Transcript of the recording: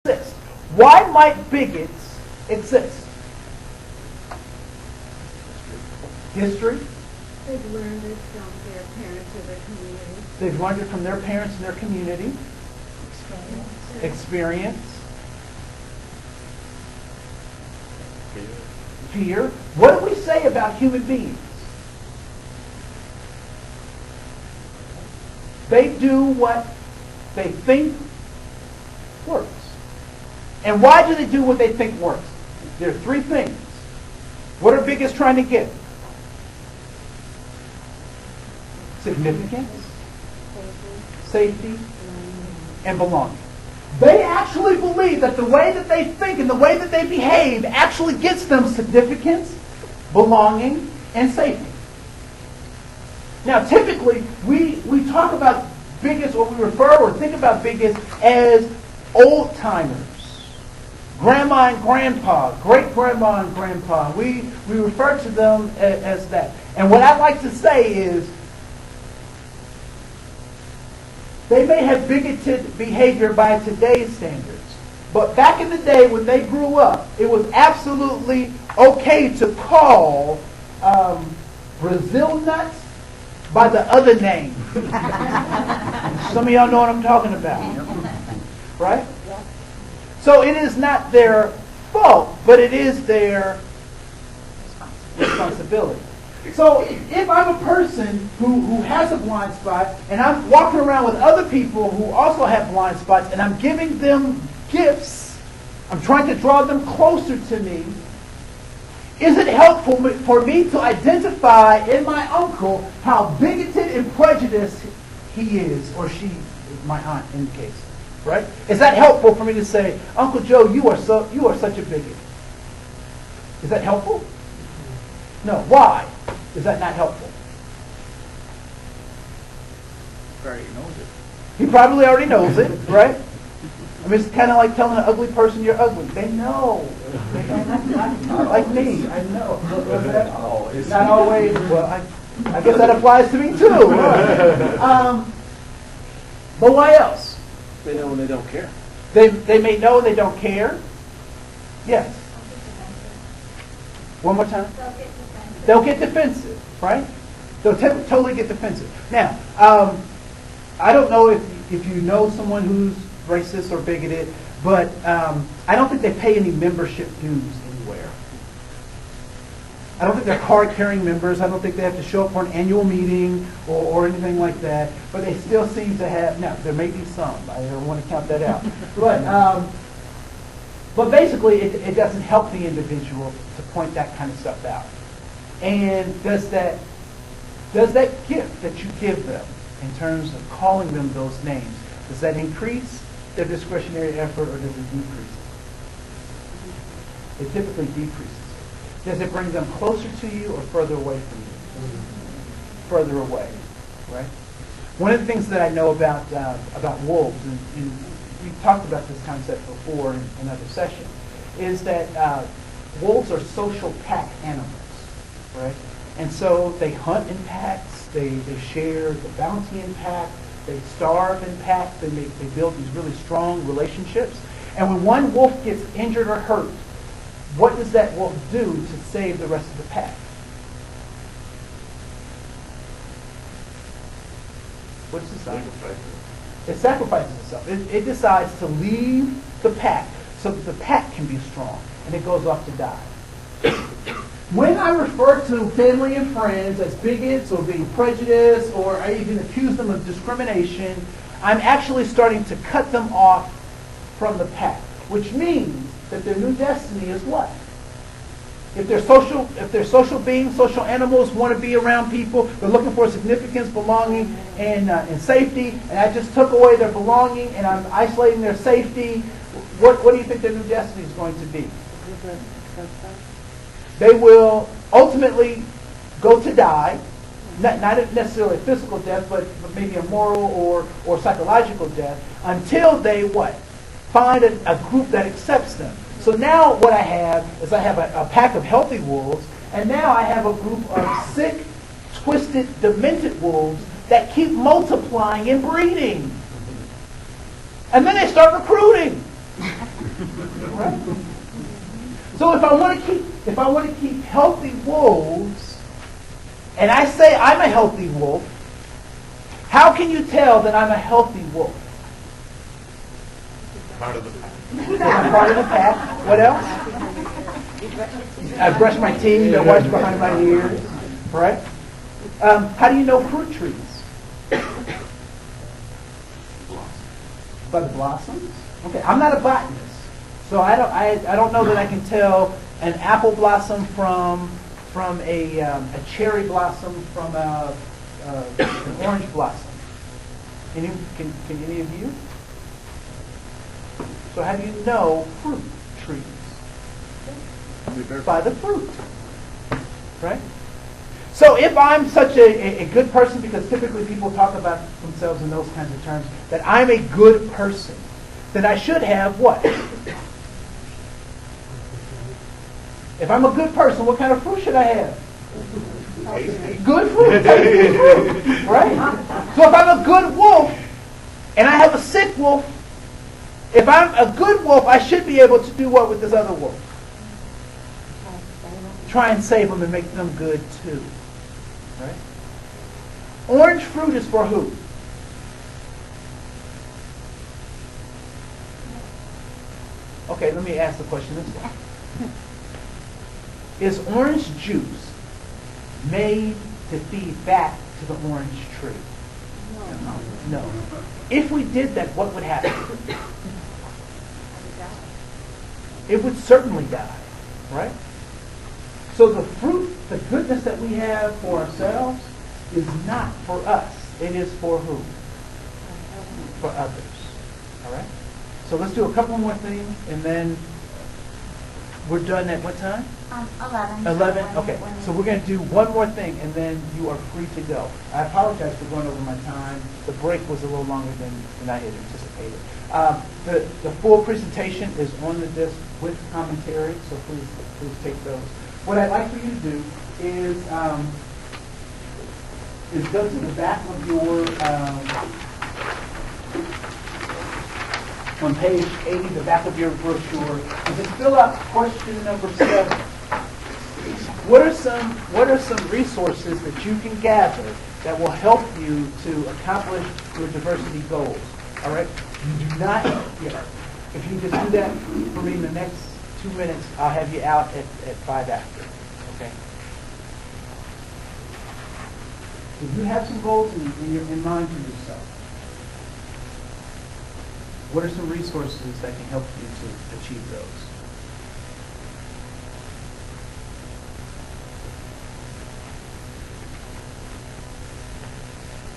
exist. Why might bigots exist? History. They've learned it from their parents or their community. They've learned it from their parents and their community. Experience. Fear. What do we say about human beings? They do what they think works. And why do they do what they think works? There are three things. What are bigots trying to get? Significance, safety, and belonging. They actually believe that the way that they think and the way that they behave actually gets them significance, belonging, and safety. Now, typically, we talk about bigots, or we refer or think about bigots as old-timers. Grandma and grandpa, great-grandma and grandpa. We refer to them as that. And what I like to say is, they may have bigoted behavior by today's standards, but back in the day when they grew up, it was absolutely okay to call Brazil nuts by the other name. Some of y'all know what I'm talking about, right? So it is not their fault, but it is their responsibility. So if I'm a person who has a blind spot, and I'm walking around with other people who also have blind spots, and I'm giving them gifts, I'm trying to draw them closer to me, is it helpful for me to identify in my uncle how bigoted and prejudiced he is, or she, my aunt in the case, right? Is that helpful for me to say, Uncle Joe, you are such a bigot? Is that helpful? No. Why is that not helpful? He already knows it. He probably already knows it, right? I mean, it's kind of like telling an ugly person you're ugly. They know. Not like me. I know. It's not always. Well, I guess that applies to me too. Right? But why else? They know and they don't care. They may know they don't care. Yes. One more time. They'll get defensive, right? They'll totally get defensive. Now, I don't know if you know someone who's racist or bigoted, but I don't think they pay any membership dues anywhere. I don't think they're card-carrying members. I don't think they have to show up for an annual meeting or anything like that. But they still seem to have. Now, there may be some. I don't want to count that out. But basically, it doesn't help the individual to point that kind of stuff out. And does that gift that you give them in terms of calling them those names, does that increase their discretionary effort or does it decrease it? It typically decreases it. Does it bring them closer to you or further away from you? Further away, right? One of the things that I know about wolves, and we've talked about this concept before in another session, is that wolves are social pack animals. Right? And so they hunt in packs, they share the bounty in pack, they starve in pack, they build these really strong relationships. And when one wolf gets injured or hurt, what does that wolf do to save the rest of the pack? What does it decide? It sacrifices itself. It decides to leave the pack so that the pack can be strong, and it goes off to die. When I refer to family and friends as bigots or being prejudiced, or I even accuse them of discrimination, I'm actually starting to cut them off from the pack, which means that their new destiny is what? If they're social beings, social animals, want to be around people, they're looking for significance, belonging, and safety, and I just took away their belonging and I'm isolating their safety, what do you think their new destiny is going to be? They will ultimately go to die, not necessarily a physical death, but maybe a moral or psychological death, until they what? Find a group that accepts them. So now what I have is I have a pack of healthy wolves, and now I have a group of sick, twisted, demented wolves that keep multiplying and breeding. And then they start recruiting. So if I want to keep healthy wolves, and I say I'm a healthy wolf, how can you tell that I'm a healthy wolf? Part of the pack. I'm part of the pack. What else? I brush my teeth. I wash behind my ears. Right? How do you know fruit trees? By the blossoms. Okay, I'm not a botanist, so I don't know that I can tell an apple blossom from a cherry blossom from an orange blossom. Can any of you? So how do you know fruit trees? By the fruit. Right? So if I'm such a good person, because typically people talk about themselves in those kinds of terms, that I'm a good person, then I should have what? If I'm a good person, what kind of fruit should I have? Good fruit. Tasty fruit. Right? So if I'm a good wolf, and I have a sick wolf, if I'm a good wolf, I should be able to do what with this other wolf? Try and save them and make them good too. Right? Orange fruit is for who? Okay, let me ask the question this way. Is orange juice made to feed back to the orange tree? No. If we did that, what would happen? It would certainly die, right? So the fruit, the goodness that we have for ourselves is not for us. It is for who? For others. All right? So let's do a couple more things, and then we're done at what time? 11. 11? Okay. So we're going to do one more thing, and then you are free to go. I apologize for going over my time. The break was a little longer than I had anticipated. The full presentation is on the disc with commentary, so please take those. What I'd like for you to do is go to the back of your, on page 80, the back of your brochure, and just fill out question number 7. What are some resources that you can gather that will help you to accomplish your diversity goals? All right? You do not, if you just do that for me in the next 2 minutes, I'll have you out at 5 after. Okay? So you have some goals in mind for yourself. What are some resources that can help you to achieve those?